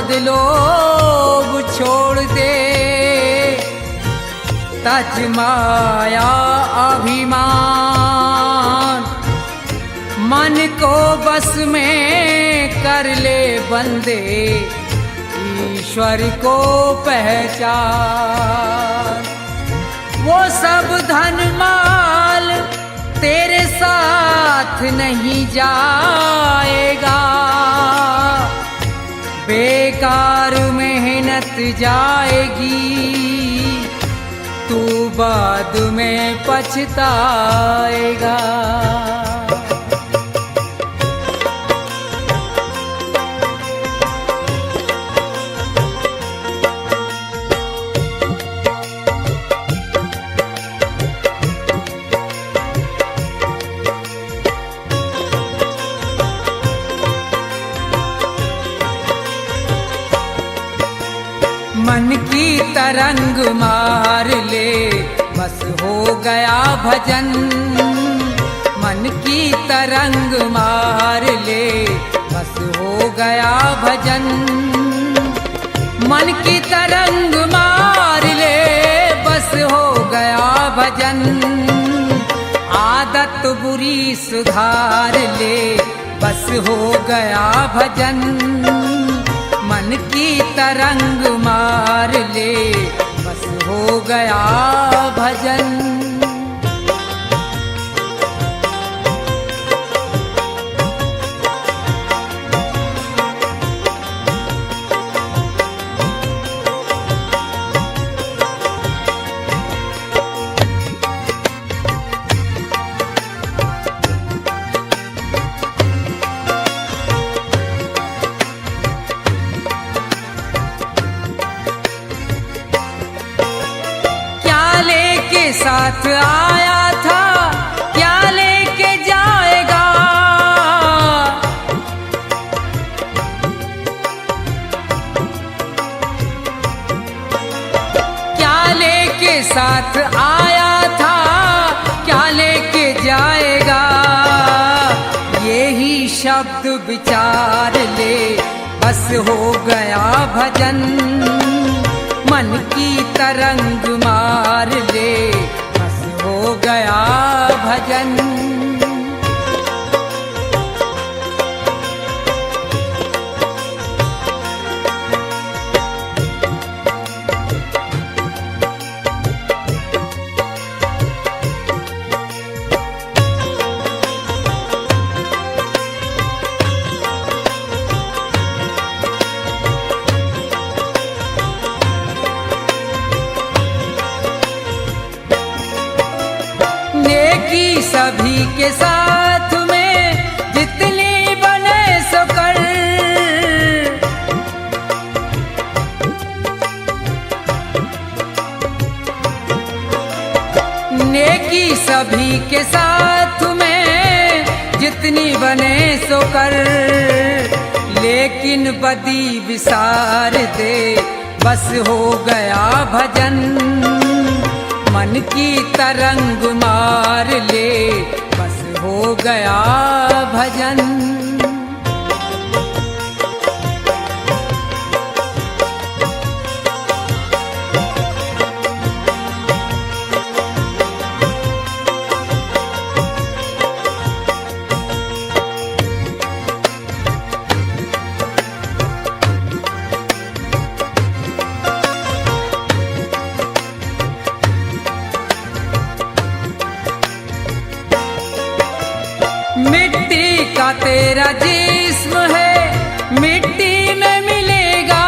मद लोभ छोड़ दे, तज माया अभिमान, मन को बस में कर ले बंदे, ईश्वर को पहचान। वो सब धन माल तेरे साथ नहीं जाएगा, बेकार मेहनत जाएगी, तू बाद में पछताएगा। मन की तरंग मार ले, बस हो गया भजन। मन की तरंग मार ले, बस हो गया भजन। मन की तरंग मार ले, बस हो गया भजन। आदत बुरी सुधार ले, बस हो गया भजन। मन की तरंग मार ले, बस हो गया भजन। साथ आया था, क्या लेके जाएगा? क्या लेके साथ आया था, क्या लेके जाएगा? यही शब्द विचार ले, बस हो गया भजन। मन की तरंग मार ले, बस हो गया भजन। सभी के साथ में जितनी बने सो कर, नेकी सभी के साथ में जितनी बने सो कर। लेकिन बदी विसार दे, बस हो गया भजन। मन की तरंग मार ले, बस हो गया भजन। मिट्टी का तेरा जिस्म है, मिट्टी में मिलेगा।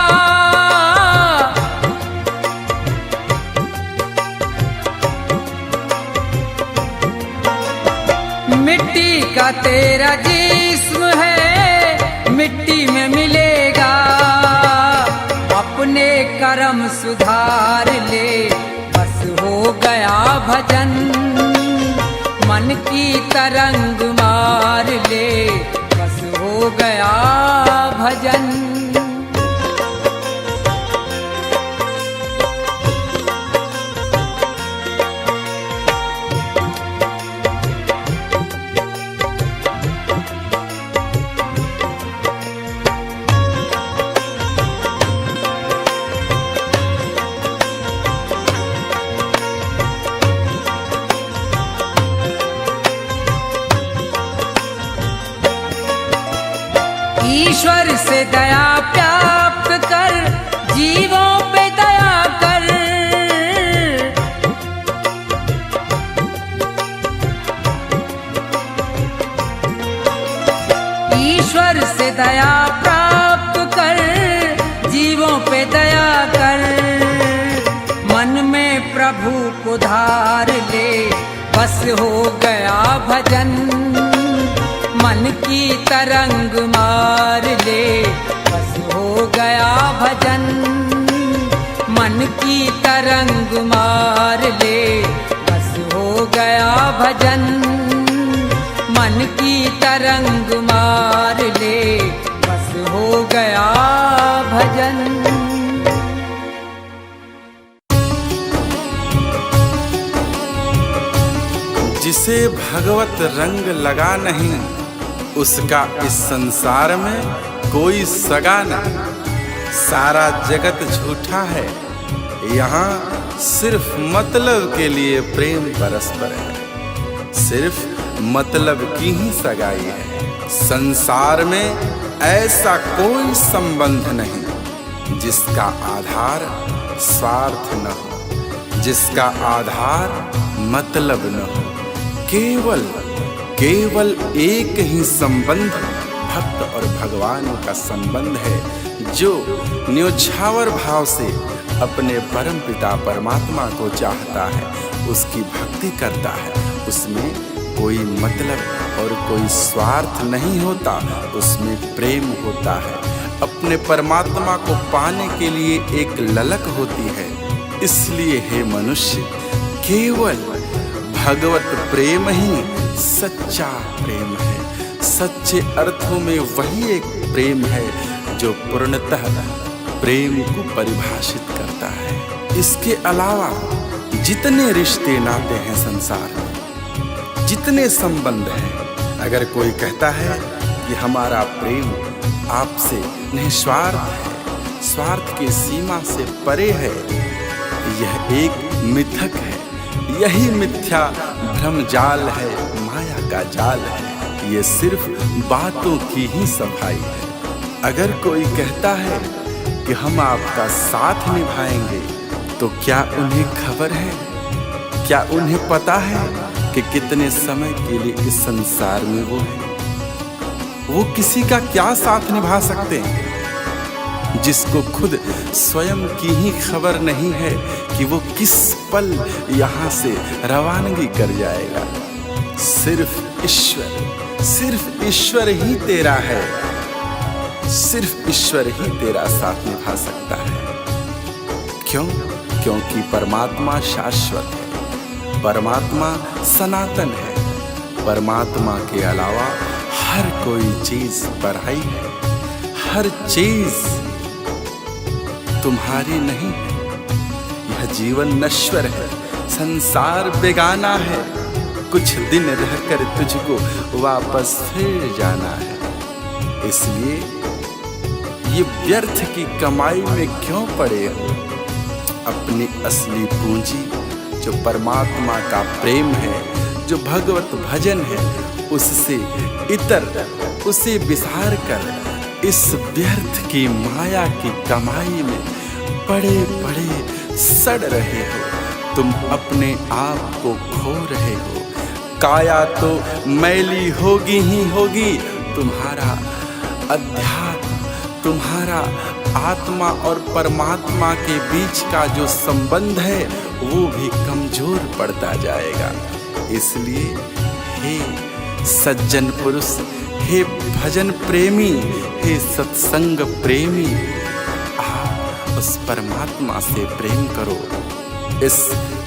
मिट्टी का तेरा जिस्म है, मिट्टी में मिलेगा। अपने कर्म सुधार ले, बस हो गया भजन। मन की तरंग मार ले, बस हो गया भजन। ईश्वर से दया प्राप्त कर, जीवों पे दया कर। ईश्वर से दया प्राप्त कर, जीवों पे दया कर। मन में प्रभु को धार ले, बस हो गया भजन। मन की तरंग मार ले, बस हो गया भजन। मन की तरंग मार ले, बस हो गया भजन। मन की तरंग मार ले, बस हो गया भजन। जिसे भगवत रंग लगा नहीं, उसका इस संसार में कोई सगा नहीं। सारा जगत झूठा है, यहाँ सिर्फ मतलब के लिए प्रेम परस्पर है। सिर्फ मतलब की ही सगाई है। संसार में ऐसा कोई संबंध नहीं जिसका आधार स्वार्थ न हो, जिसका आधार मतलब न हो। केवल एक ही संबंध भक्त और भगवान का संबंध है, जो न्योछावर भाव से अपने परम पिता परमात्मा को चाहता है, उसकी भक्ति करता है। उसमें कोई मतलब और कोई स्वार्थ नहीं होता, उसमें प्रेम होता है। अपने परमात्मा को पाने के लिए एक ललक होती है। इसलिए हे मनुष्य, केवल भगवत प्रेम ही सच्चा प्रेम है। सच्चे अर्थों में वही एक प्रेम है जो पूर्णतः प्रेम को परिभाषित करता है। इसके अलावा जितने रिश्ते नाते हैं संसार में, जितने संबंध हैं, अगर कोई कहता है कि हमारा प्रेम आपसे निस्वार्थ है, स्वार्थ की सीमा से परे है, यह एक मिथक है। यही मिथ्या भ्रम जाल है, माया का जाल है। ये सिर्फ बातों की ही सफाई है। अगर कोई कहता है कि हम आपका साथ निभाएंगे, तो क्या उन्हें खबर है, क्या उन्हें पता है कि कितने समय के लिए इस संसार में वो है? वो किसी का क्या साथ निभा सकते हैं जिसको खुद स्वयं की ही खबर नहीं है कि वो किस पल यहाँ से रवानगी कर जाएगा। सिर्फ ईश्वर ही तेरा है, सिर्फ ईश्वर ही तेरा साथ निभा सकता है। क्यों? क्योंकि परमात्मा शाश्वत है, परमात्मा सनातन है। परमात्मा के अलावा हर कोई चीज पराई है, हर चीज तुम्हारी नहीं है। यह जीवन नश्वर है, संसार बेगाना है। कुछ दिन रहकर तुझको वापस फिर जाना है। इसलिए ये व्यर्थ की कमाई में क्यों पड़े हो? अपनी असली पूंजी जो परमात्मा का प्रेम है, जो भगवत भजन है, उससे इतर उसे विसार कर इस व्यर्थ की माया की कमाई में पड़े पड़े सड़ रहे हो। तुम अपने आप को खो रहे हो। काया तो मैली होगी ही होगी, तुम्हारा अध्यात्म, तुम्हारा आत्मा और परमात्मा के बीच का जो संबंध है वो भी कमजोर पड़ता जाएगा। इसलिए हे सज्जन पुरुष, हे भजन प्रेमी, हे सत्संग प्रेमी, आप उस परमात्मा से प्रेम करो। इस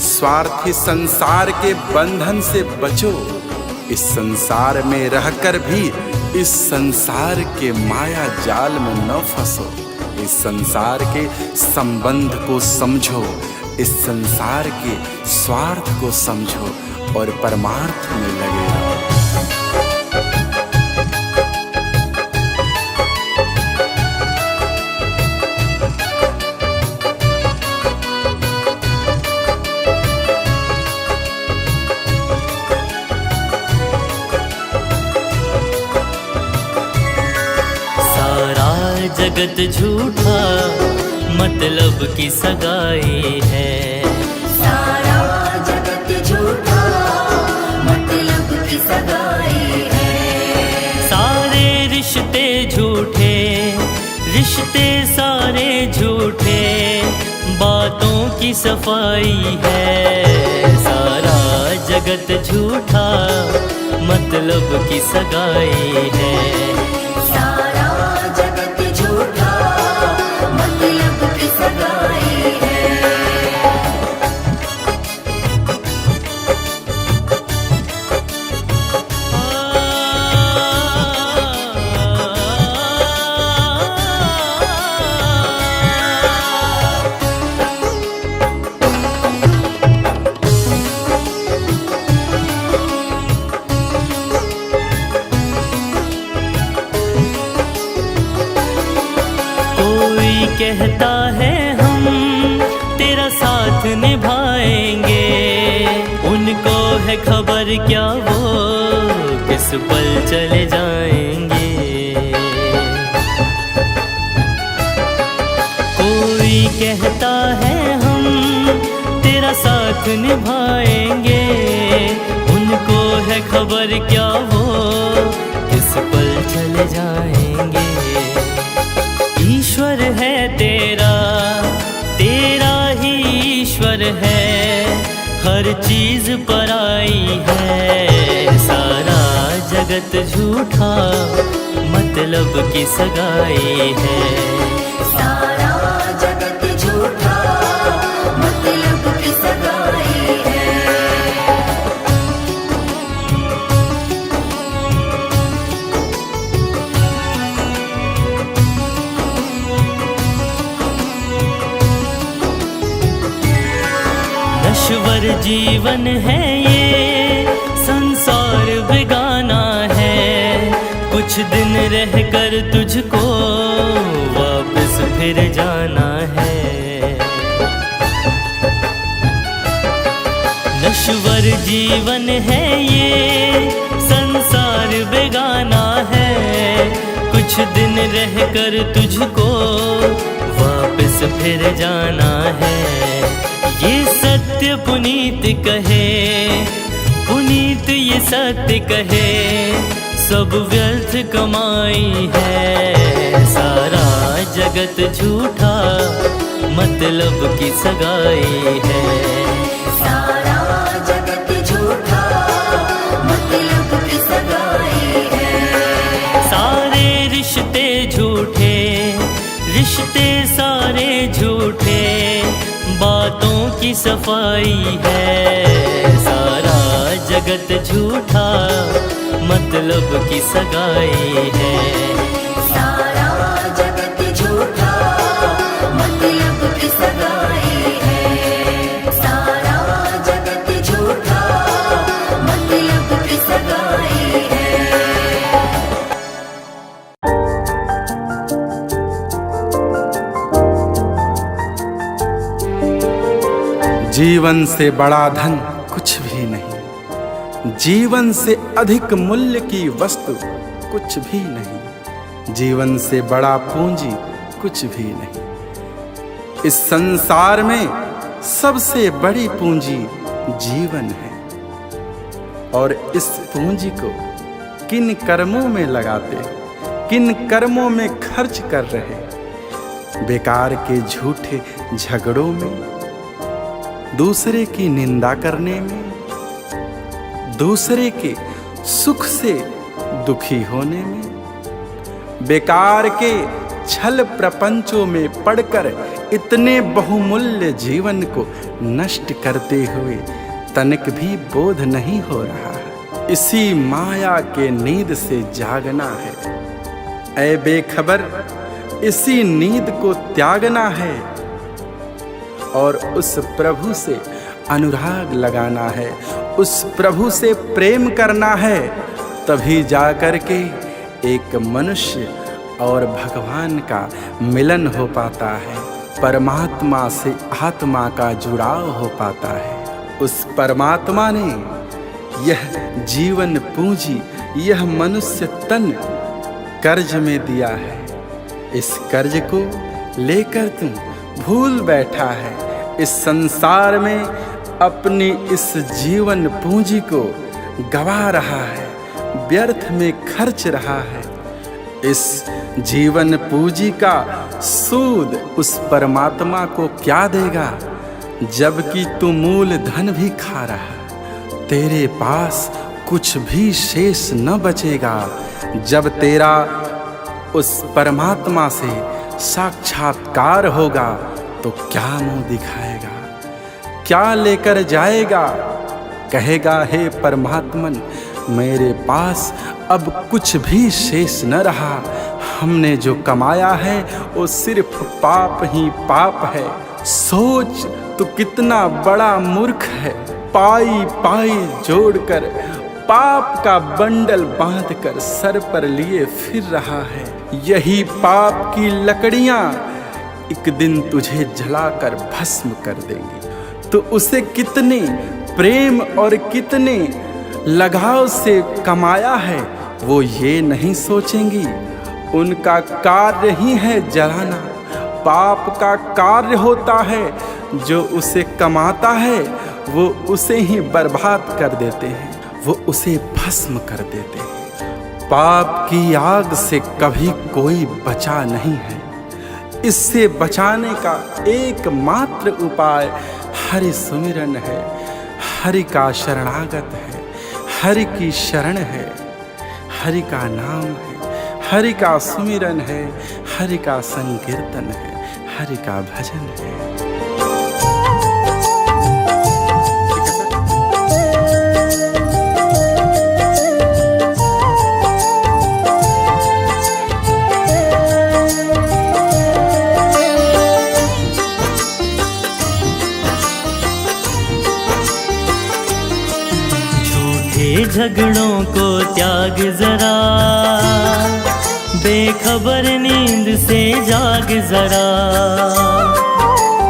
स्वार्थी संसार के बंधन से बचो। इस संसार में रहकर भी इस संसार के माया जाल में न फंसो। इस संसार के संबंध को समझो, इस संसार के स्वार्थ को समझो और परमार्थ में लगे रहो। जगत झूठा, मतलब की सगाई है। सारा जगत झूठा, मतलब की सगाई है। सारे रिश्ते झूठे, रिश्ते सारे झूठे, बातों की सफाई है। सारा जगत झूठा, मतलब की सगाई है। सारा जगत झूठा, मतलब की सगाई है। कहता है हम तेरा साथ निभाएंगे, उनको है खबर क्या वो किस पल चले जाएंगे। कोई कहता है हम तेरा साथ निभाएंगे, उनको है खबर क्या वो किस पल चले जाएंगे। ईश्वर है तेरा, तेरा ही ईश्वर है, हर चीज पराई है। सारा जगत झूठा, मतलब की सगाई है। सारा जगत झूठा, मतलब की सगाई है। नश्वर जीवन है ये, संसार बेगाना है, कुछ दिन रह कर तुझको वापस फिर जाना है। नश्वर जीवन है ये, संसार बेगाना है, कुछ दिन रह कर तुझको वापस फिर जाना है। ये सत्य पुनीत कहे, पुनीत ये सत्य कहे, सब व्यर्थ कमाई है। सारा जगत झूठा, मतलब की सगाई है। सारा जगत झूठा, मतलब की सगाई है। सारे रिश्ते झूठे, रिश्ते सारे झूठे, बातों की सफाई है। सारा जगत झूठा, मतलब की सगाई है। सारा जगत झूठा, मतलब की सगाई है। सारा जगत झूठा, मतलब की सगाई है। जीवन से बड़ा धन कुछ भी नहीं, जीवन से अधिक मूल्य की वस्तु कुछ भी नहीं, जीवन से बड़ा पूंजी कुछ भी नहीं। इस संसार में सबसे बड़ी पूंजी जीवन है, और इस पूंजी को किन कर्मों में लगाते, किन कर्मों में खर्च कर रहे। बेकार के झूठे झगड़ों में, दूसरे की निंदा करने में, दूसरे के सुख से दुखी होने में, बेकार के छल प्रपंचों में पड़कर इतने बहुमूल्य जीवन को नष्ट करते हुए तनिक भी बोध नहीं हो रहा। इसी माया के नींद से जागना है, ऐ बेखबर, इसी नींद को त्यागना है और उस प्रभु से अनुराग लगाना है, उस प्रभु से प्रेम करना है। तभी जाकर के एक मनुष्य और भगवान का मिलन हो पाता है, परमात्मा से आत्मा का जुड़ाव हो पाता है। उस परमात्मा ने यह जीवन पूंजी, यह मनुष्य तन कर्ज में दिया है, इस कर्ज को लेकर तू भूल बैठा है। इस संसार में अपनी इस जीवन पूंजी को गवा रहा है, व्यर्थ में खर्च रहा है। इस जीवन पूंजी का सूद उस परमात्मा को क्या देगा, जबकि तू मूल धन भी खा रहा। तेरे पास कुछ भी शेष न बचेगा। जब तेरा उस परमात्मा से साक्षात्कार होगा तो क्या मुंह दिखाएगा, क्या लेकर जाएगा? कहेगा, हे परमात्मन, मेरे पास अब कुछ भी शेष न रहा। हमने जो कमाया है वो सिर्फ पाप ही पाप है। सोच तू कितना बड़ा मूर्ख है। पाई पाई जोड़कर पाप का बंडल बांधकर सर पर लिए फिर रहा है। यही पाप की लकड़ियां एक दिन तुझे जलाकर भस्म कर देंगी। तो उसे कितने प्रेम और कितने लगाव से कमाया है वो ये नहीं सोचेंगी। उनका कार्य ही है जलाना। पाप का कार्य होता है, जो उसे कमाता है वो उसे ही बर्बाद कर देते हैं, वो उसे भस्म कर देते हैं। पाप की आग से कभी कोई बचा नहीं है। इससे बचाने का एकमात्र उपाय हरि सुमिरन है, हरि का शरणागत है, हरि की शरण है, हरि का नाम है, हरि का सुमिरन है, हरि का संकीर्तन है, हरि का भजन है। झगड़ों को त्याग जरा, बेखबर नींद से जाग जरा।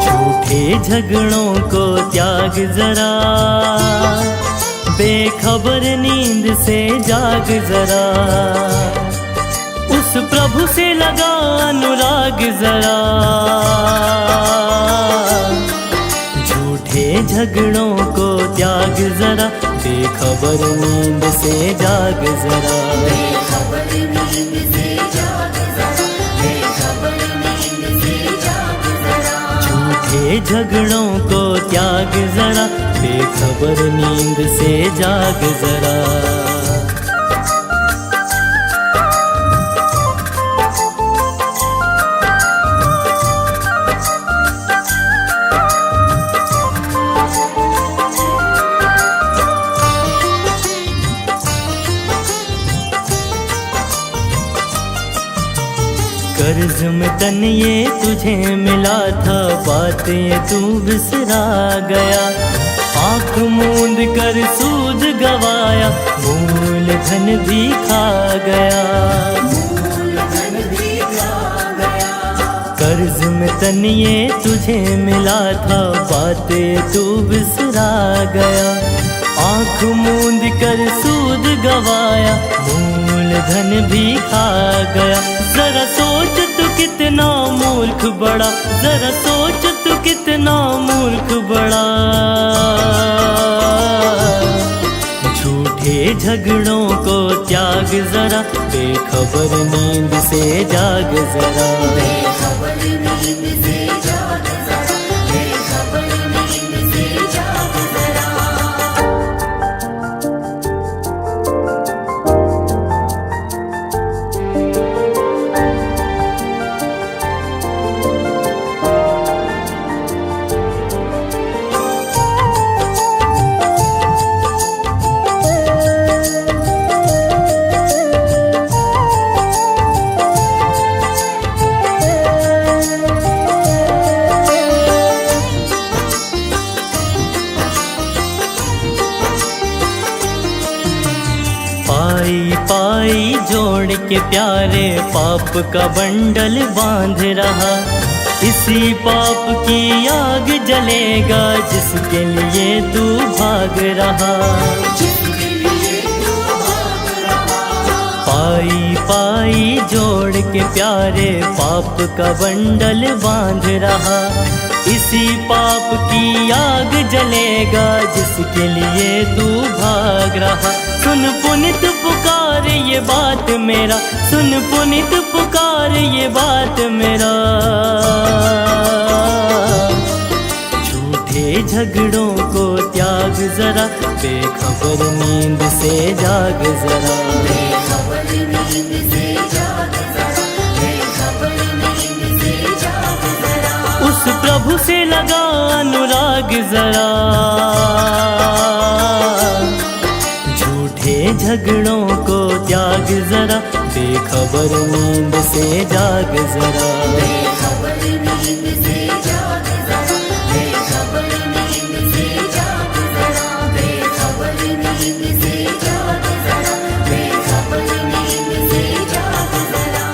झूठे झगड़ों को त्याग जरा, बेखबर नींद से जाग जरा। उस प्रभु से लगा अनुराग जरा। झूठे झगड़ों को त्याग जरा, बेखबर नींद से जाग जरा। बेखबर नींद से जाग जरा, बेखबर नींद से जाग जरा। झूठे झगड़ों को त्याग जरा, बेखबर नींद से जाग जरा। कर्ज में तन ये तुझे मिला था, बात ये तू बिसरा गया। आँख मूंद कर सूद गवाया, मूल धन भी खा गया। मूल धन भी खा गया। कर्ज में तन ये तुझे मिला था, बात ये तू बिसरा गया। आँख मूंद कर सूद गवाया, मूल धन भी खा गया। जरा सोच तू कितना मूर्ख बड़ा, जरा सोच तू कितना मूर्ख बड़ा। झूठे झगड़ों को त्याग जरा, बेखबर नींद से जाग जरा। बेखबर नींद से जाग जरा, बेखबर नींद से जाग जरा। पाई जोड़ के प्यारे पाप का बंडल बांध रहा। इसी पाप की आग जलेगा, जिसके लिए तू भाग रहा। जिसके लिए तू भाग रहा। पाई पाई जोड़ के प्यारे पाप का बंडल बांध रहा। इसी पाप की आग जलेगा जिसके लिए तू भाग रहा। सुन पुनित पुकार ये बात मेरा, सुन पुनित पुकार ये बात मेरा। झूठे झगड़ों को त्याग जरा, बेखबर नींद से जाग जरा। बेखबर नींद से जाग जरा, बेखबर नींद से जाग जरा। उस प्रभु से लगा अनुराग जरा। झूठे झगड़ों को त्याग जरा, बेखबर नींद से जाग जरा। बेखबर नींद से जाग जरा, बेखबर नींद से जाग जरा। बेखबर नींद से जाग जरा, बेखबर नींद से जाग जरा।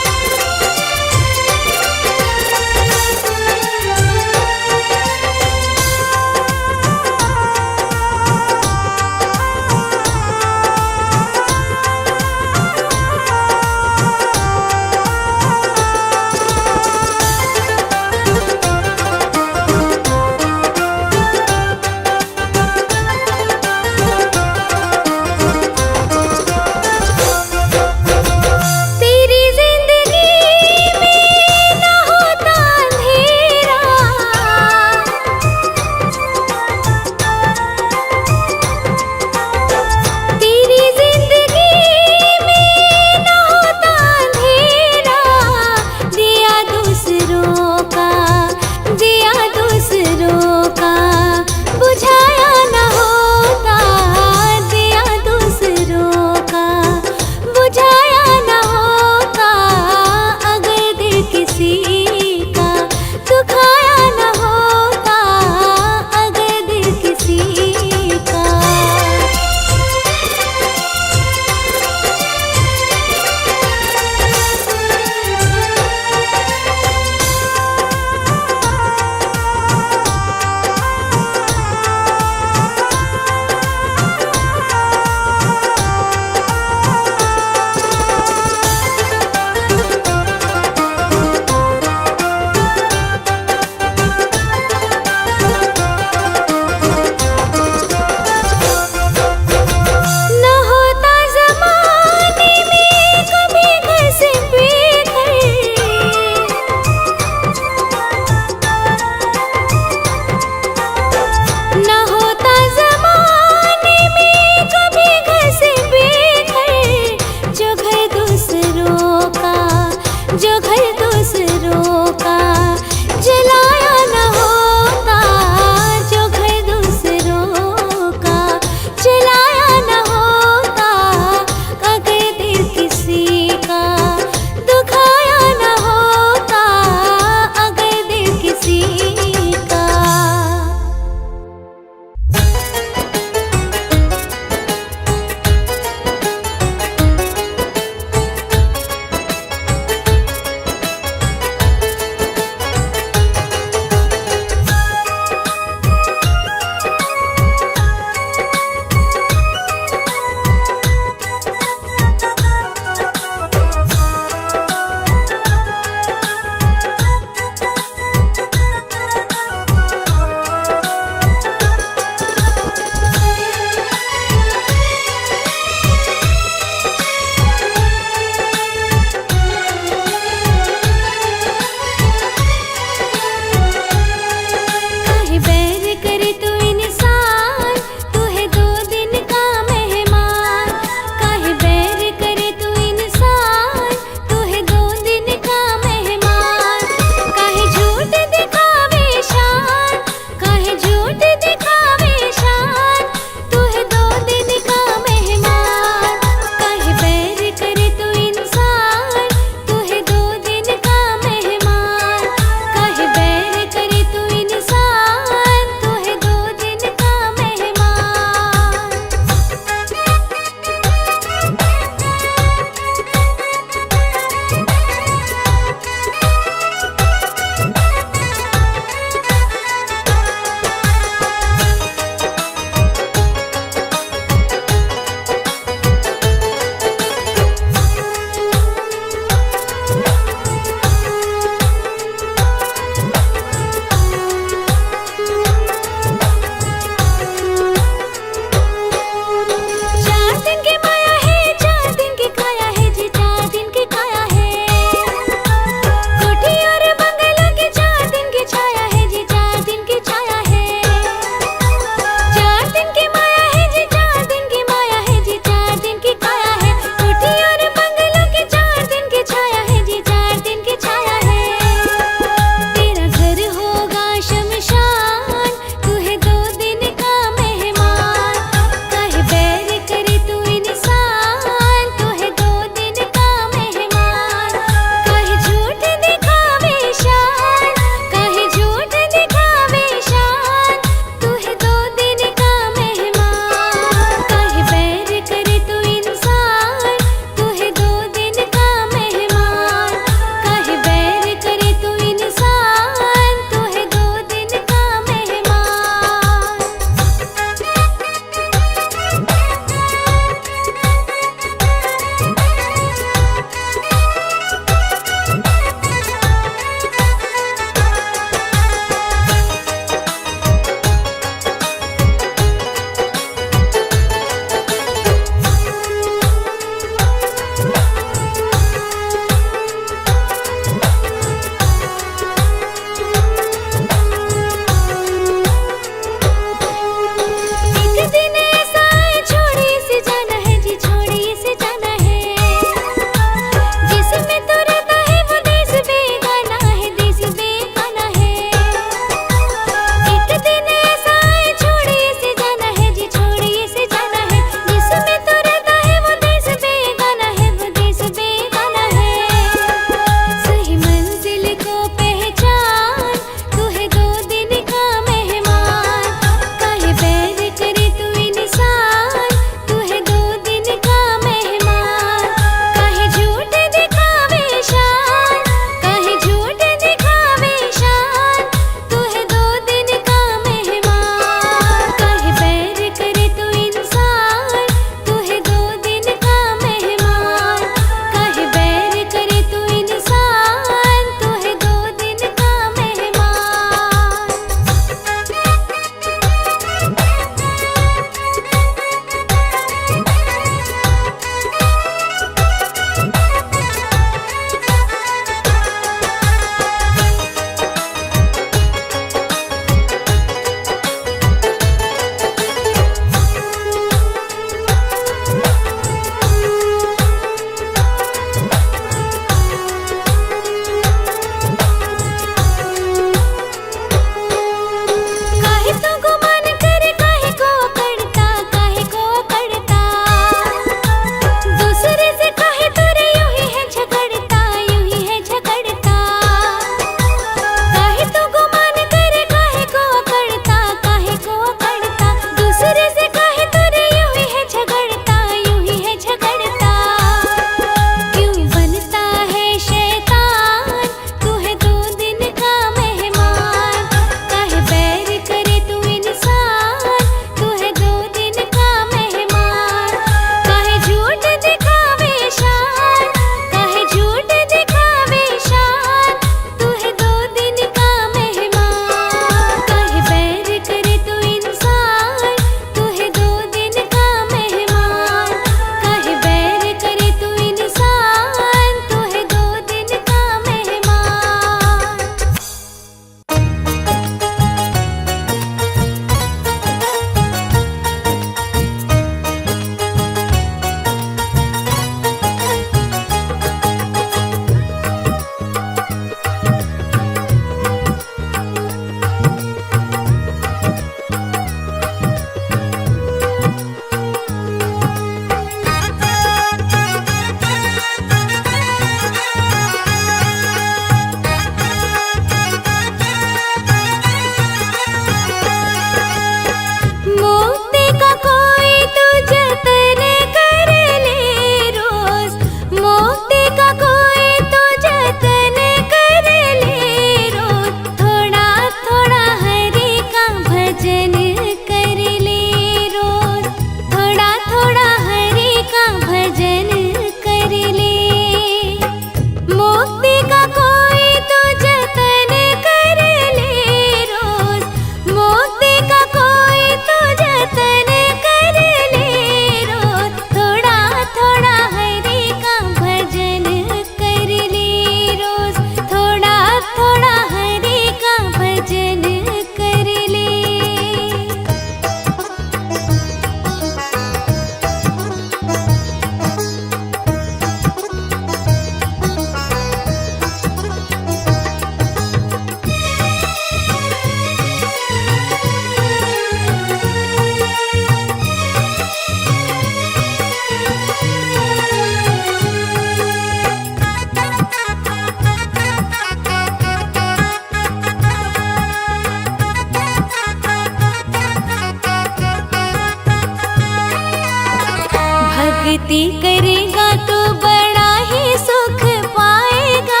भक्ति करेगा तो बड़ा ही सुख पाएगा,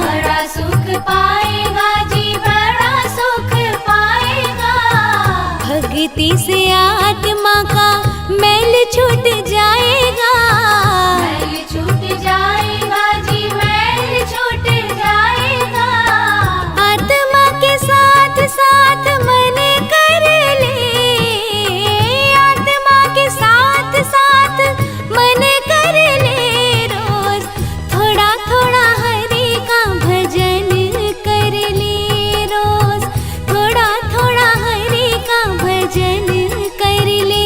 बड़ा सुख पाएगा जी, बड़ा सुख पाएगा। भक्ति से आत्मा का मैल छूट जाएगा, मैल छूट जाएगा जी, मैल छूट जाएगा। आत्मा के साथ साथ मन कर ले, आत्मा के साथ साथ मन कर ले। रोज थोड़ा थोड़ा हरि का भजन कर ले, रोज थोड़ा थोड़ा हरि का भजन कर ले।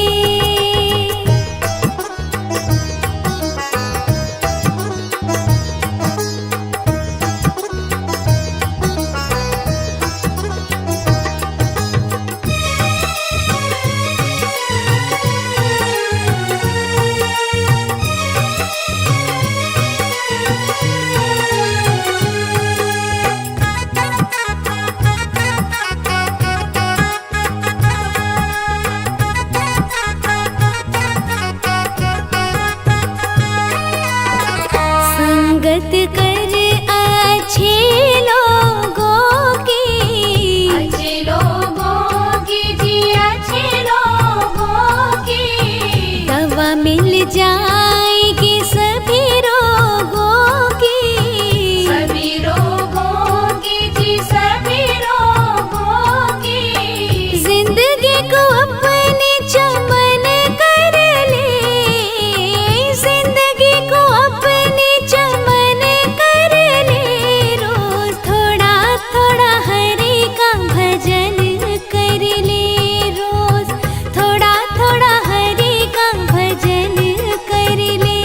संगत कर अच्छे लोगों की, अच्छे लोगों की जी, अच्छे लोगों की। दवा मिल जाएगी सभी रोगों की, सभी रोगों की जी, सभी रोगों की। जिंदगी को अपने चमन कर ले, जिंदगी को अपने चमन कर ले। रोज थोड़ा थोड़ा हरि का भजन कर ले, रोज थोड़ा थोड़ा हरि का भजन कर ले।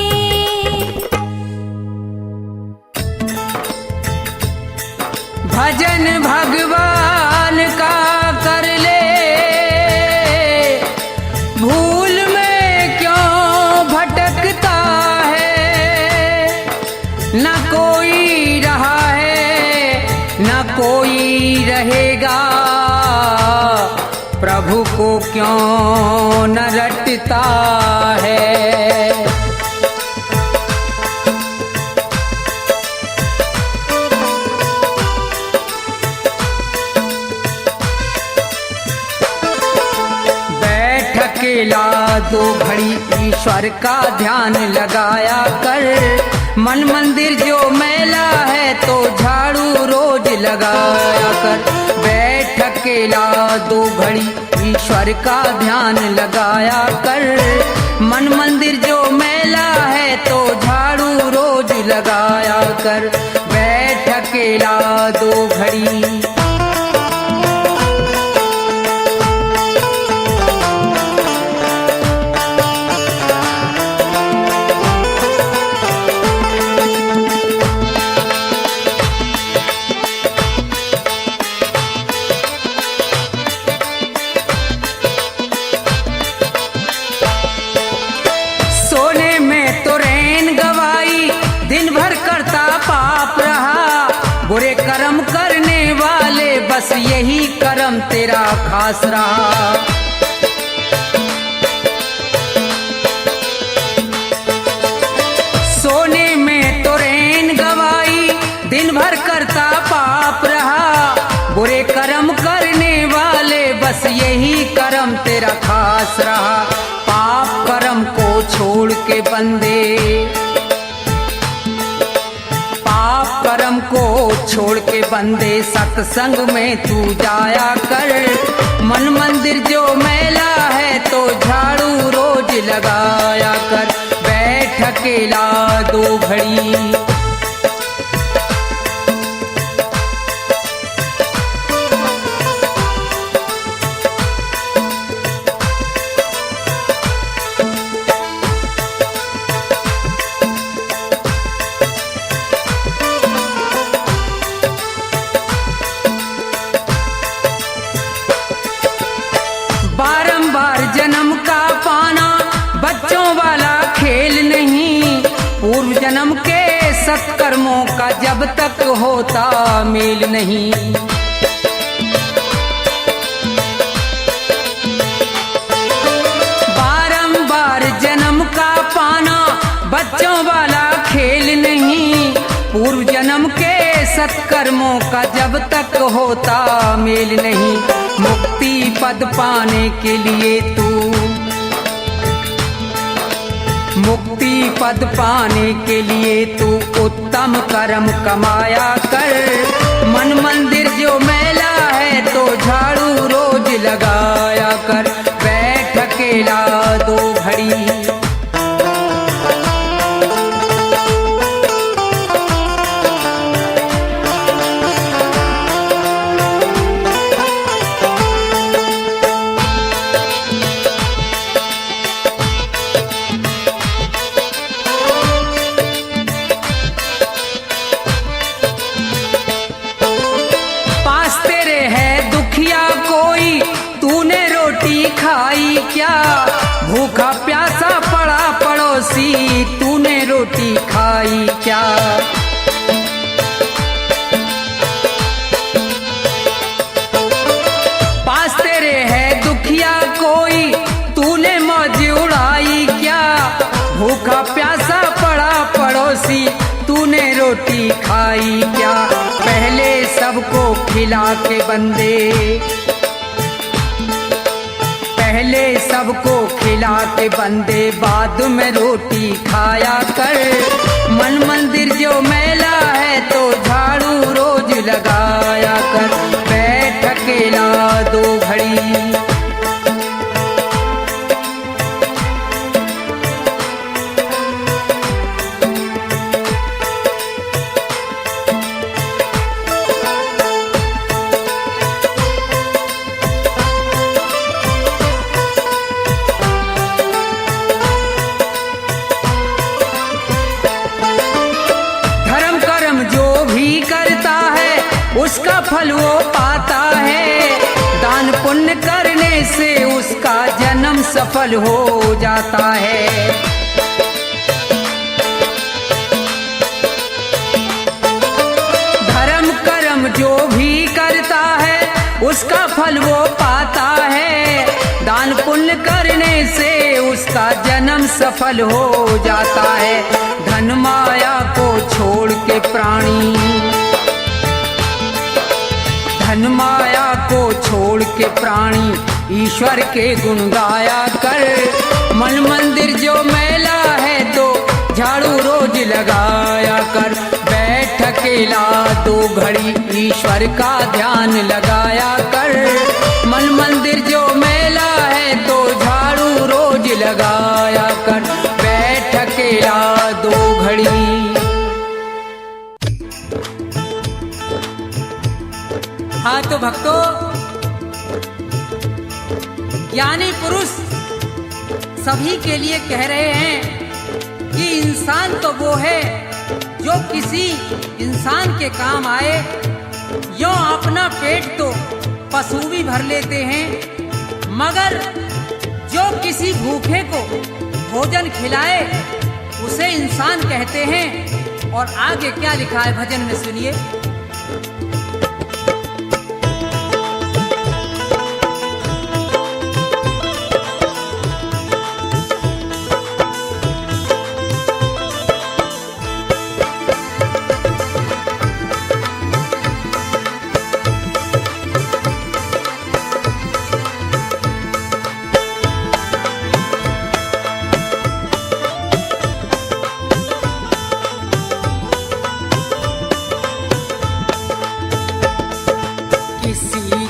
भजन भगवान का कर ले, भूल में क्यों भटकता है। न कोई रहा है न कोई रहेगा, प्रभु को क्यों न रटता है। अकेला दो घड़ी ईश्वर का ध्यान लगाया कर। मन मंदिर जो मैला है तो झाड़ू रोज लगाया कर। बैठ अकेला दो घड़ी ईश्वर का ध्यान लगाया कर। मन मंदिर जो मैला है तो झाड़ू रोज लगाया कर। बैठ अकेला दो घड़ी। बुरे कर्म करने वाले बस यही कर्म तेरा खास रहा। सोने में तो रैन गवाई, दिन भर करता पाप रहा। बुरे कर्म करने वाले बस यही कर्म तेरा खास रहा। पाप कर्म को छोड़ के बंदे, कर्म को छोड़ के बंदे सत्संग में तू जाया कर। मन मंदिर जो मैला है तो झाड़ू रोज लगाया कर। बैठ अकेला दो घड़ी। बारंबार जन्म का पाना बच्चों वाला खेल नहीं। पूर्व जन्म के सत्कर्मों का जब तक होता मेल नहीं। बारंबार जन्म का पाना सत्कर्मों का जब तक होता मेल नहीं, मुक्ति पद पाने के लिए तू, मुक्ति पद पाने के लिए तू उत्तम कर्म कमाया कर। मन मंदिर जो मैला है तो झाड़ू रोज लगाया कर। बैठ अकेला 2 घड़ी, खाई क्या? भूखा प्यासा पड़ा पड़ोसी, तूने रोटी खाई क्या? पास तेरे है दुखिया कोई, तूने मौज उड़ाई क्या? भूखा प्यासा पड़ा पड़ोसी, तूने रोटी खाई क्या? पहले सबको खिला के बंदे, पहले सबको खिला के बंदे, बाद में रोटी खाया कर। मन मंदिर जो मैला है तो झाड़ू रोज लगाया कर। बैठ अकेला 2 घड़ी, उसका फल वो पाता है। दान पुण्य करने से उसका जन्म सफल हो जाता है। धर्म कर्म जो भी करता है उसका फल वो पाता है। दान पुण्य करने से उसका जन्म सफल हो जाता है। धन माया को छोड़ के प्राणी, धन माया को छोड़ के प्राणी ईश्वर के गुण गाया कर। मन मंदिर जो मैला है तो झाड़ू रोज लगाया कर। बैठ अकेला 2 घड़ी ईश्वर का ध्यान लगाया कर। मन मंदिर जो मैला है तो झाड़ू रोज लगाया कर। बैठ अकेला 2 घड़ी। हाँ तो भक्तों, ज्ञानी पुरुष सभी के लिए कह रहे हैं कि इंसान तो वो है जो किसी इंसान के काम आए। यों अपना पेट तो पशु भी भर लेते हैं, मगर जो किसी भूखे को भोजन खिलाए उसे इंसान कहते हैं। और आगे क्या लिखा है भजन में सुनिए।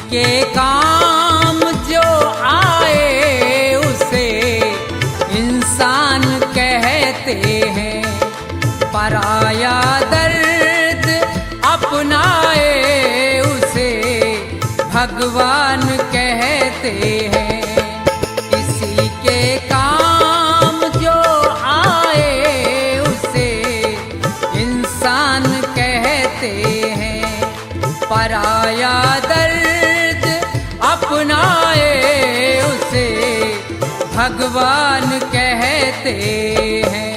के काम जो आए उसे इंसान कहते हैं। पराया दर्द अपनाए उसे भगवान कहते हैं। किसी के काम जो आए उसे इंसान कहते हैं। पराया दर्द अपनाए उसे भगवान कहते हैं।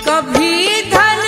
कभी धन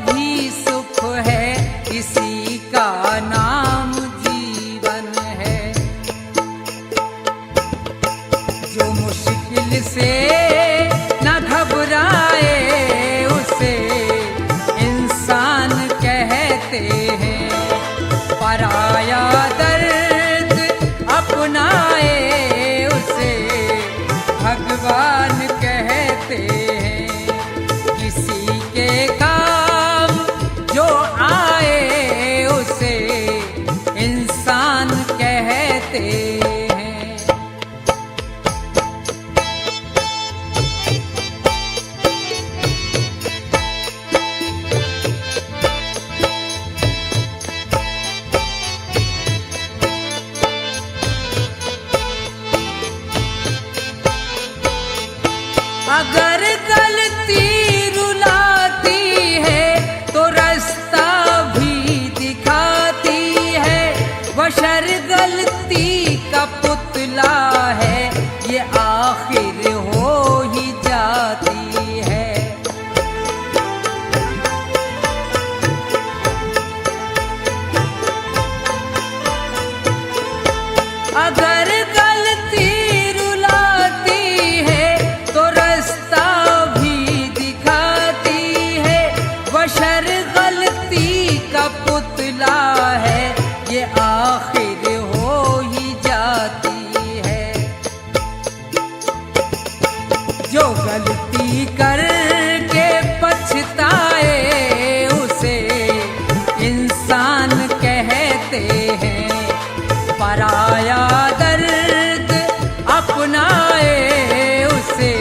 भी सुख है, इसी का नाम जीवन है। जो मुश्किल से न घबराए उसे इंसान कहते हैं, पराया दर्द अपनाए उसे भगवान कहते हैं। किसी के काम जो आए उसे इंसान कहते हैं। अगर गलती रुलाती है तो रास्ता भी दिखाती है, बशर गलती का पुतला है, ये आखिर हो ही जाती है। अगर गलती रुलाती है तो रास्ता भी दिखाती है, बशर गलती का पुतला है, ये आखिर हो ही जाती है। जो गलती करके पछताए उसे इंसान कहते हैं, पराया दर्द अपनाए उसे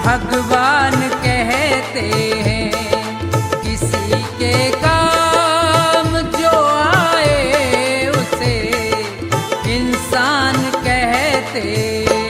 भगवान कहते हैं। किसी के काम जो आए उसे इंसान कहते हैं।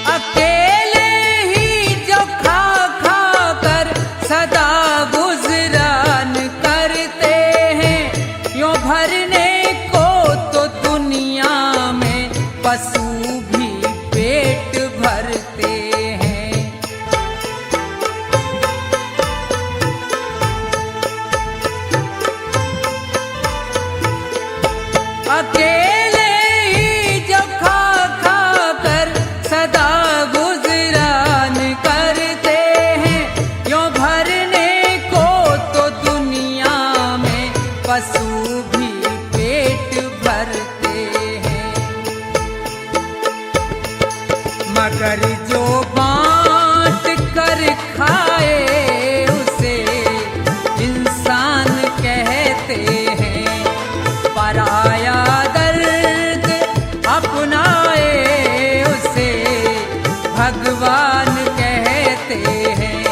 अकेले ही जो खा खा कर सदा गुजरान करते हैं, यूं भरने को तो दुनिया में पशु भी पेट भरते हैं। अकेले ही जो खा खा कर सदा गुजरान करते हैं, यूं भरने को तो दुनिया में पशु भी पेट भरते हैं। मगर जो बांट कर खाए उसे इंसान कहते हैं, पराया दर्द अपनाए उसे भगवान कहते हैं।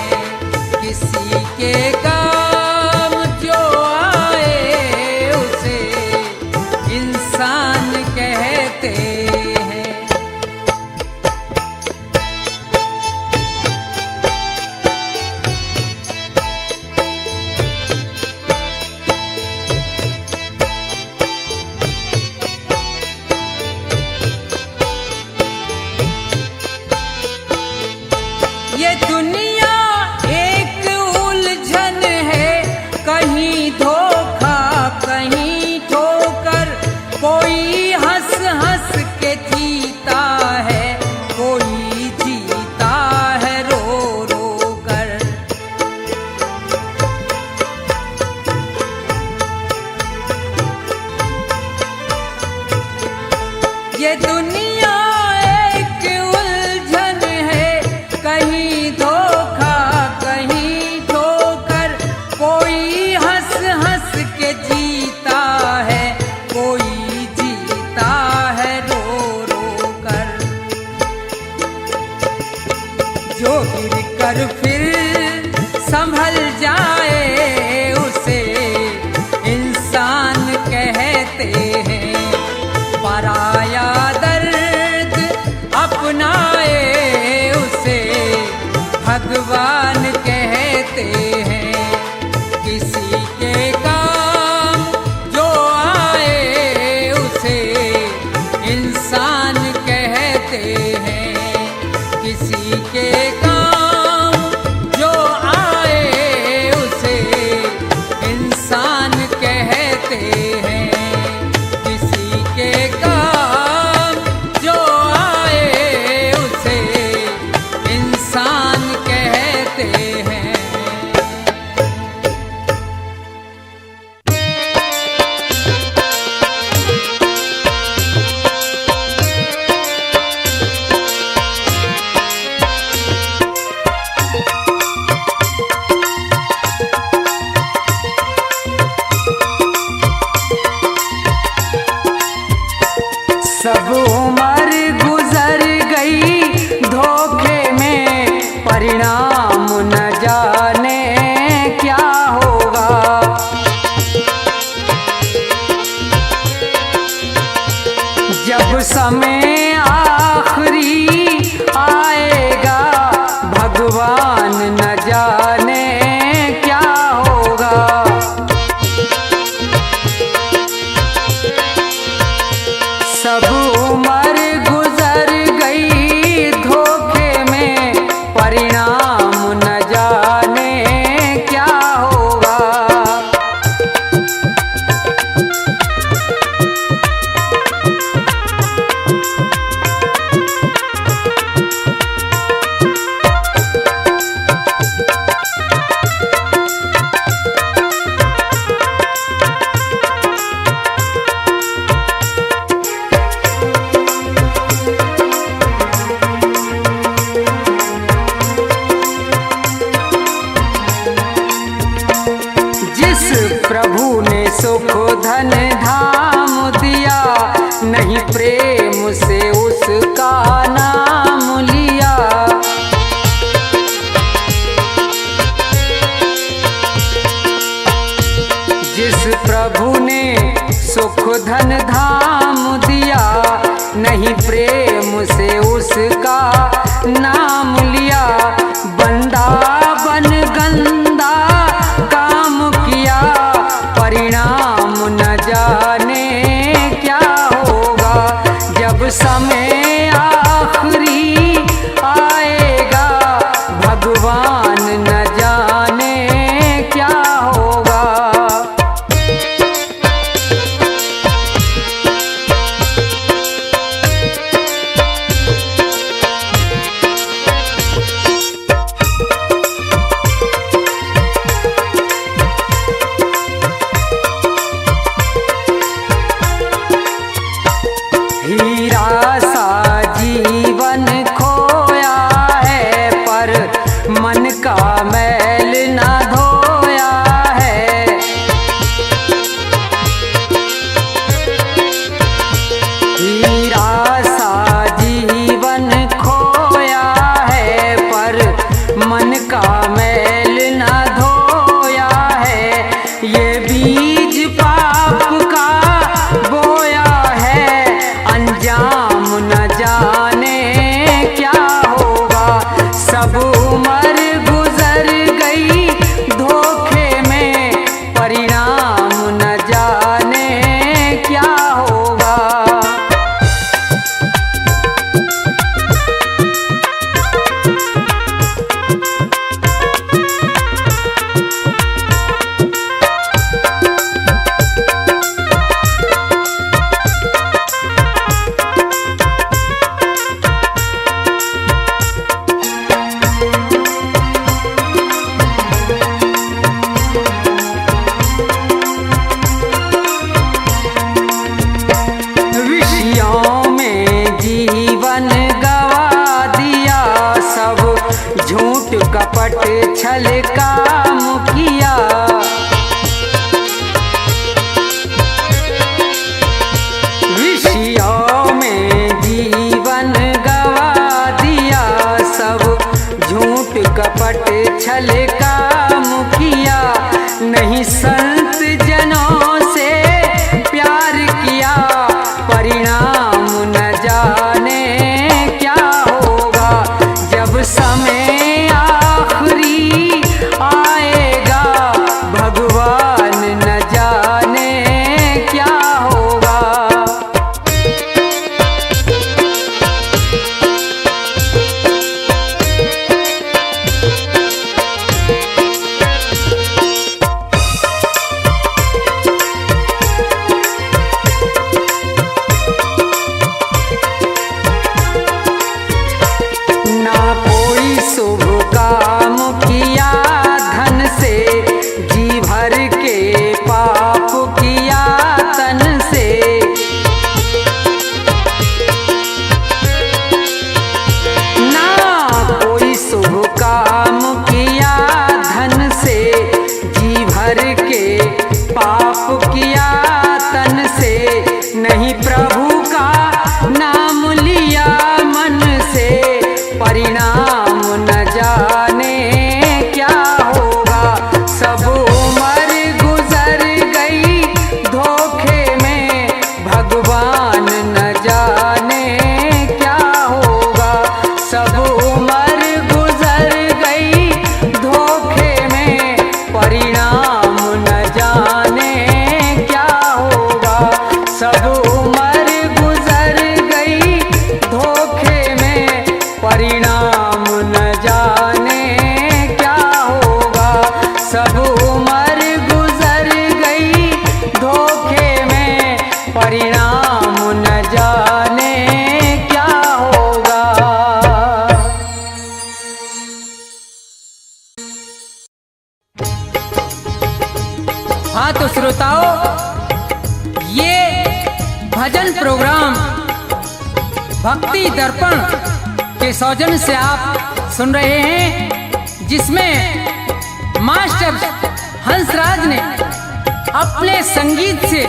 किसी के काम जो आए उसे इंसान कहते हैं। ये दुनिया एक उलझन है, कहीं धोखा कहीं ठोकर, कोई हंस हंस के जीता है, कोई जीता है रो रो कर। ये दुनिया एक उलझन है, कहीं धोखा कहीं ठोकर, कोई हंस हंस के जीता है, कोई जीता है रो रो कर। जो गिर कर फिर संभल जाए उसे इंसान कहते हैं, पराया दर्द अपनाए उसे भगवान कहते हैं, किसी के काम जो आए उसे इंसान कहते हैं। किसी के काम जो आए उसे इंसान कहते हैं। किसी के काम जो आए उसे इंसान कहते हैं। सब उम्र गुजर गई धोखे में, परिणाम न जाने क्या होगा। जब समय आखिरी आएगा, भगवान न जाने क्या होगा। सब उम्र गुजर गई धोखे में, परिणाम न जाने क्या होगा। जिस प्रभु ने सुख धन धाम दिया, नहीं प्रेम से उसका नाम लिया। जिस प्रभु ने सुख धन धाम दिया, नहीं प्रेम से उसका नाम लिया। बंदा बन गंदा काम किया, परिणाम न जाने क्या होगा। जब समय आखिरी आएगा, भगवान न जाने क्या होगा। हीरा सा जीवन खोया है, पर मन का मैल न धोया है। हीरा सा जीवन खोया है, पर मन का मैल न धोया है। ये बीज पाप का बोया है, अंजाम न जाने क्या होगा। सब उम्र गुजर गई धोखे में, परिणाम न जाने क्या होगा। विषयों में जीवन गवा दिया, सब झूठ कपट छल काम किया। विषयों में जीवन गवा दिया, सब झूठ कपट छल काम किया। नहीं संत जनों से प्यार किया, परिणाम न जाने क्या होगा। जब समय हाँ तो श्रोताओं, ये भजन प्रोग्राम भक्ति दर्पण के सौजन्य से आप सुन रहे हैं, जिसमें मास्टर हंसराज ने अपने संगीत से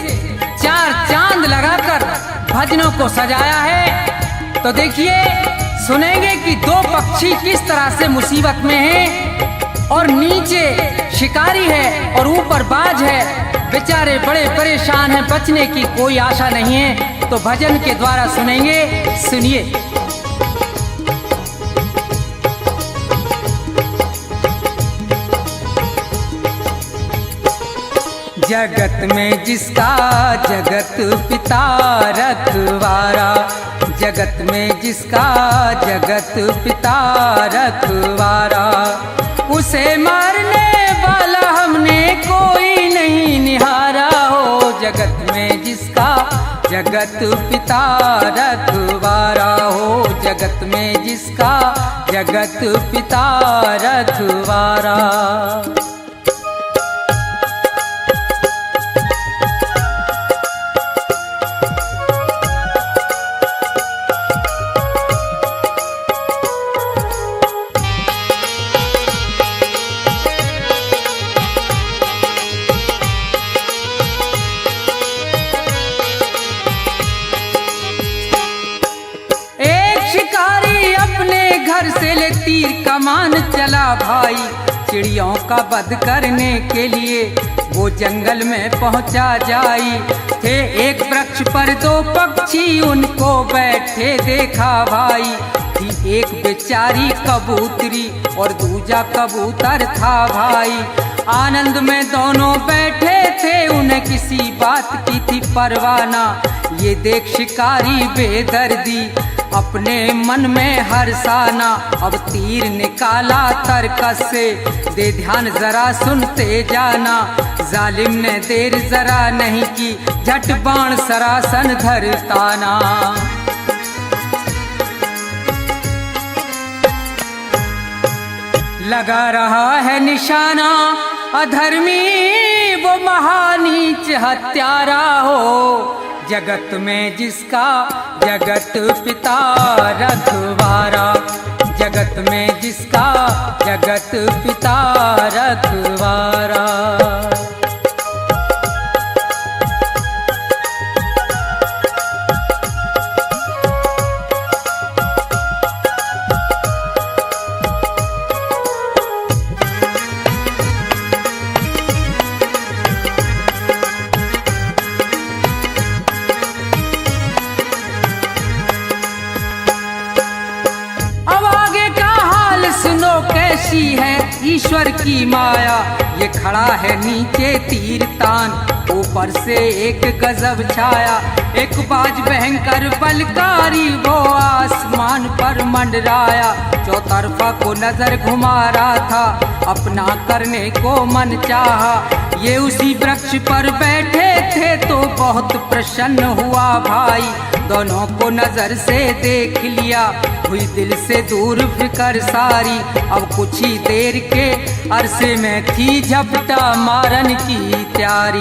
चार चांद लगाकर भजनों को सजाया है। तो देखिए, सुनेंगे कि दो पक्षी किस तरह से मुसीबत में हैं, और नीचे शिकारी है और ऊपर बाज है, बेचारे बड़े परेशान हैं, बचने की कोई आशा नहीं है। तो भजन के द्वारा सुनेंगे, सुनिए। जगत में जिसका जगत पिता रखवारा, जगत में जिसका जगत पिता रखवारा, उसे मारने वाला हमने कोई नहीं निहारा हो। जगत में जिसका जगत पिता रखवारा हो, जगत में जिसका जगत पिता रखवारा। घर से ले तीर कमान चला भाई, चिड़ियों का वध करने के लिए वो जंगल में पहुंचा जाई। थे एक वृक्ष पर दो पक्षी, उनको बैठे देखा भाई। थी एक बेचारी कबूतरी और दूजा कबूतर था भाई। आनंद में दोनों बैठे थे, उन्हें किसी बात की थी परवाना। ये देख शिकारी बेदर्दी अपने मन में हर्षाना। अब तीर निकाला तरकस से, दे ध्यान जरा सुनते जाना। जालिम ने देर जरा नहीं की, झट बाण सरासन धरताना। लगा रहा है निशाना, अधर्मी वो महानीच हत्यारा हो। जगत में जिसका जगत पिता रखवारा, जगत में जिसका जगत पिता रखवारा। कैसी है ईश्वर की माया, ये खड़ा है नीचे तीर तान, ऊपर से एक गजब छाया। एक बाज भयंकर बलकारी वो आसमान पर मंडराया। चौतरफा को नजर घुमा रहा था, अपना करने को मन चाहा। ये उसी वृक्ष पर बैठे थे तो बहुत प्रसन्न हुआ भाई। दोनों को नजर से देख लिया, हुई दिल से दूर फिकर सारी। अब कुछ ही देर के अरसे में थी झपटा मारन की तैयारी।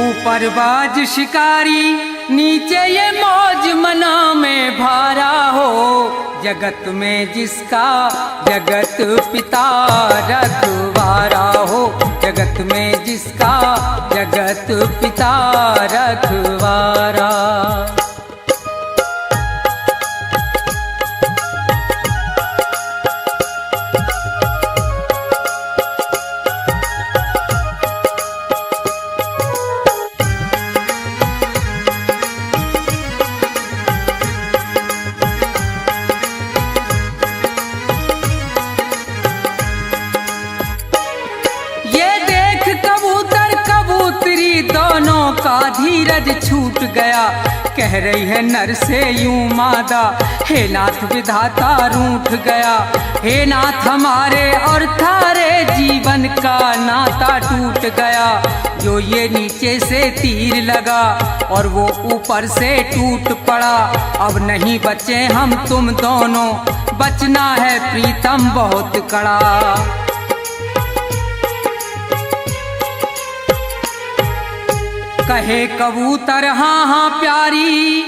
ऊपर बाज शिकारी, नीचे ये मौज मना में भारा हो। जगत में जिसका जगत पिता रखवारा हो, जगत में जिसका जगत पिता रखवारा। दोनों का धीरज छूट गया, कह रही है नर से यूं मादा। हे नाथ विधाता रूठ गया, हे नाथ हमारे और थारे जीवन का नाता टूट गया। जो ये नीचे से तीर लगा और वो ऊपर से टूट पड़ा। अब नहीं बचे हम तुम दोनों, बचना है प्रीतम बहुत कड़ा। कहे कबूतर हाँ हाँ प्यारी,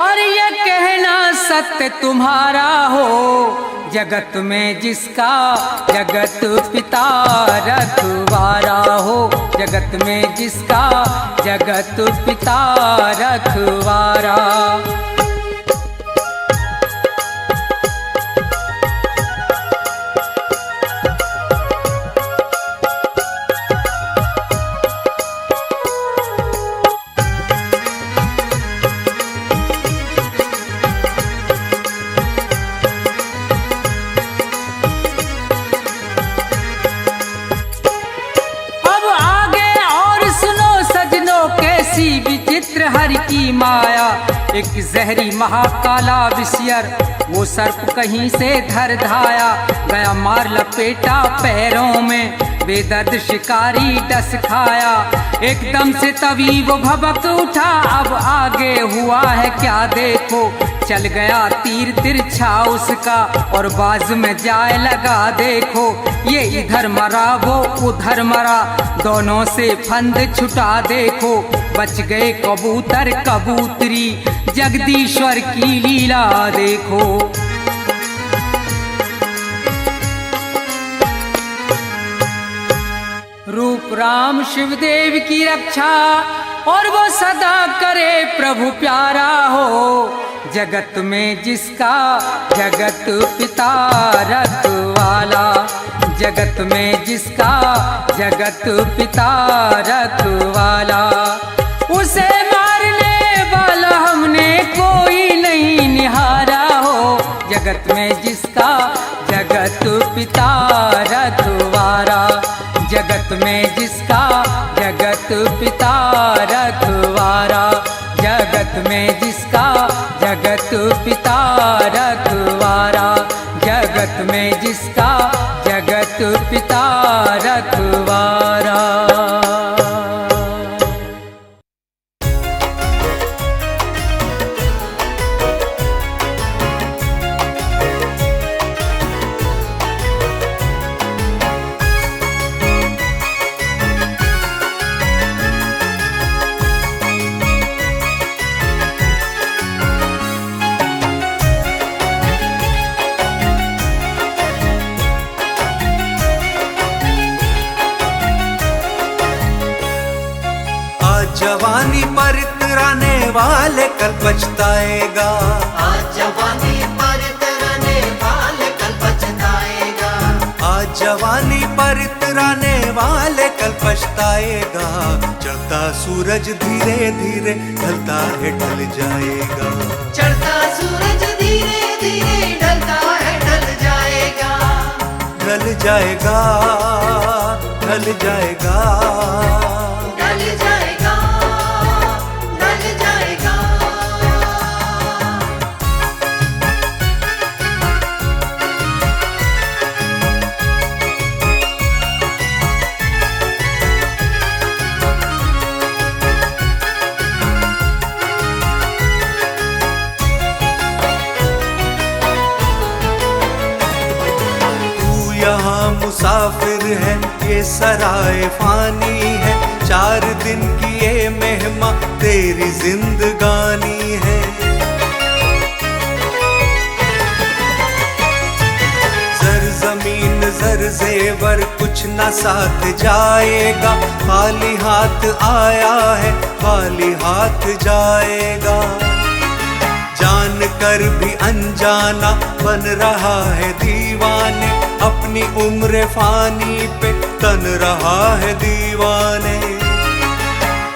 और ये कहना सत्य तुम्हारा हो, जगत में जिसका जगत पिता रखवारा हो, जगत में जिसका जगत पिता रखवारा। विचित्र हरि की माया, एक जहरी महाकाला विषयर, वो सर्प कहीं से धर धाया, गया मार लपेटा पैरों में, बेदर्द शिकारी डस खाया। एकदम से तभी वो भबक उठा, अब आगे हुआ है क्या देखो, चल गया तीर तिरछा उसका और बाज में जाए लगा देखो। ये इधर मरा वो उधर मरा, दोनों से फंद छुटा देखो, बच गए कबूतर कबूतरी, जगदीश्वर की लीला देखो। रूप राम शिवदेव की रक्षा, और वो सदा करे प्रभु प्यारा हो, जगत में जिसका जगत पिता रखवाला, जगत में जिसका जगत पिता रखवाला। उसे मारने वाला हमने कोई नहीं निहारा हो, जगत में जिसका जगत पिता रखवारा, जगत में जिसका जगत पिता रखवारा, जगत में जिसका जगत पिता रखवारा, जगत में जिसका जगत पिता रखवारा। जवानी पर इतराने वाले कल पछताएगा, आज जवानी पर इतराने वाले कल पछताएगा, आज जवानी पर इतराने वाले कल पछताएगा। चढ़ता सूरज धीरे धीरे ढलता है ढल जाएगा, चढ़ता सूरज धीरे धीरे ढलता है ढल जाएगा, ढल जाएगा, ढल जाएगा, ढल जाएगा, ढल जाएगा। तू यहाँ मुसाफिर है, ये सराय फानी है, 4 दिन की ये मेहमा तेरी जिंदगानी है। जर जमीन जर जेवर कुछ न साथ जाएगा, खाली हाथ आया है खाली हाथ जाएगा। जान कर भी अनजाना बन रहा है दीवाने, अपनी उम्र फानी पे तन रहा है दीवाने।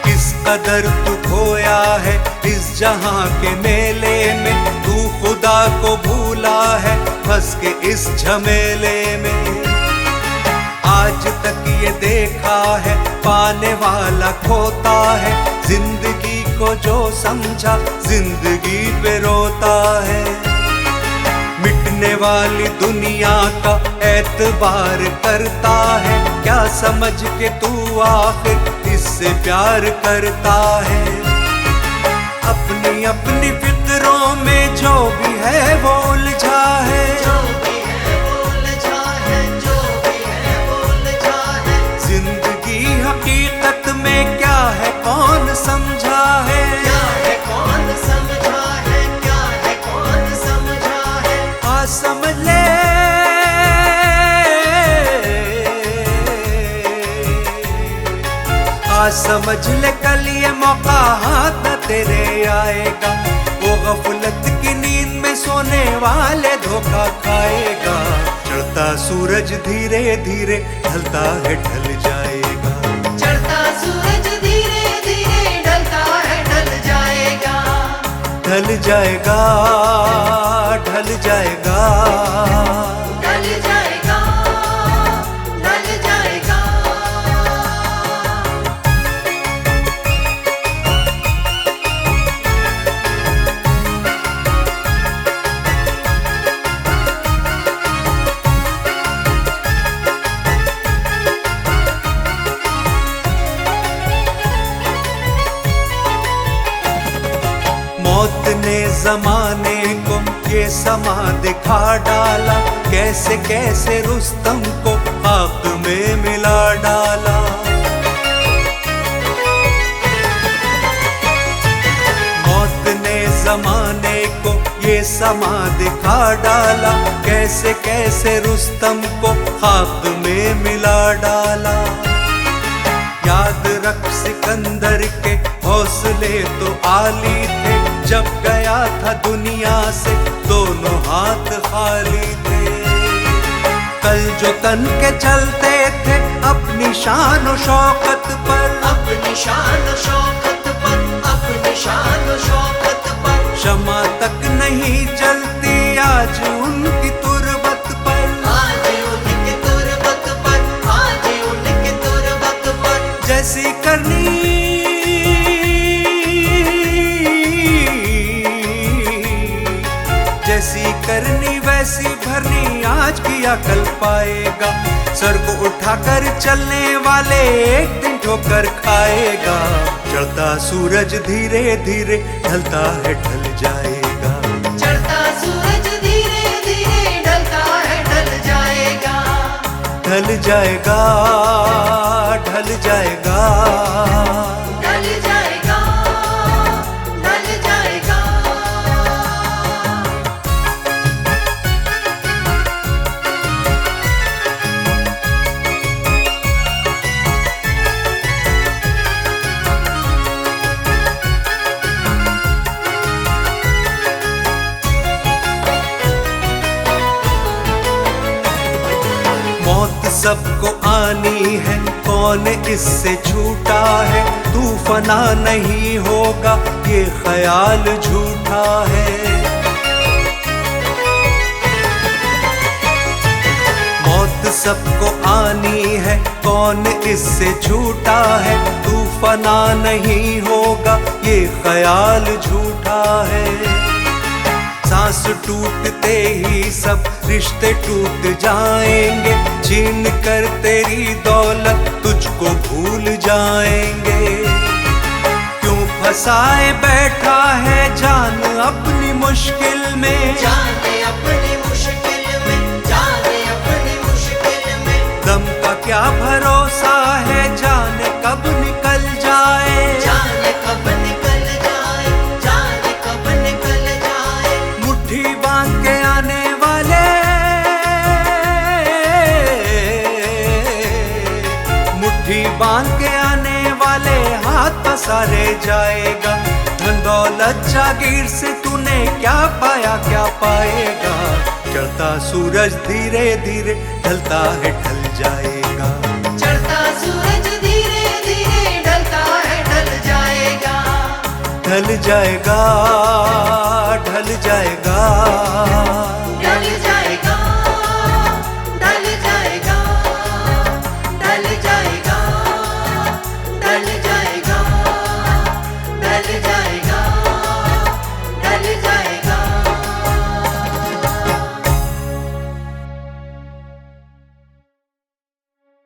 किस कदर तू खोया है इस जहां के मेले में, तू खुदा को भूला है फंस के इस झमेले में। आज तक ये देखा है पाने वाला खोता है, जिंदगी को जो समझा जिंदगी पे रोता है। मिटने वाली दुनिया का एतबार करता है, क्या समझ के तू आखिर किससे प्यार करता है। अपनी अपनी फिक्रों में जो भी है वो उलझा है, जो भी है वो उलझा है, जो भी है वो उलझा है। जिंदगी हकीकत में क्या है कौन समझा है, क्या है कौन समझा है, क्या है कौन समझा है। आ समझ ले समझ ले कल ये मौका हाथ न तेरे आएगा। वो गफलत की नींद में सोने वाले धोखा खाएगा। चढ़ता सूरज धीरे धीरे ढलता है ढल जाएगा। चढ़ता सूरज धीरे धीरे ढलता है ढल जाएगा। ढल जाएगा ढल जाएगा ढल जाएगा ढल जाएगा। मौत ने जमाने को ये समा दिखा डाला। कैसे कैसे रुस्तम को आग में मिला डाला। मौत ने जमाने को ये समा दिखा डाला। कैसे कैसे रुस्तम को आग में मिला डाला। याद रख सिकंदर के हौसले तो आली थे। जब गया था दुनिया से दोनों हाथ खाली थे। कल जो तन के चलते थे अपनी शान और शौकत पर, अपनी शान और शौकत पर, अपनी शान और शौकत पर। क्षमा तक नहीं चलती आज उनकी तुरबत पर। आज उनकी तुरबत पर, आज उनकी तुरबत पर। जैसी करनी जैसी करनी वैसी भरनी आज की अकल पाएगा। सर को उठाकर चलने वाले एक दिन ठोकर खाएगा। चढ़ता सूरज धीरे धीरे ढलता है ढल जाएगा। चढ़ता सूरज धीरे धीरे ढलता है ढल जाएगा। ढल जाएगा ढल जाएगा ढल जाएगा ढल जाएगा। मौत सबको आनी है कौन इससे छूटा है। तू फना नहीं होगा ये ख्याल झूठा है। मौत सबको आनी है कौन इससे छूटा है। तू फना नहीं होगा ये ख्याल झूठा है। सांस टूटते ही सब रिश्ते टूट जाएंगे। छीन कर तेरी दौलत तुझको भूल जाएंगे। क्यों फंसाए बैठा है जान अपनी मुश्किल में। जाने अपनी मुश्किल में, जाने अपनी मुश्किल में। दम का क्या भरोसा है जाने कब निकल जाए। जाने कब निकल जाए, जाने कब निकल जाए। मुट्ठी बांध के आने वाले, मुट्ठी बांध के आने वाले हाथ पसारे जाएगा। धन दौलत जागीर से तूने क्या पाया क्या पाएगा। चढ़ता सूरज धीरे धीरे ढलता है ढल जाएगा। चढ़ता सूरज धीरे धीरे ढलता है ढल जाएगा। ढल जाएगा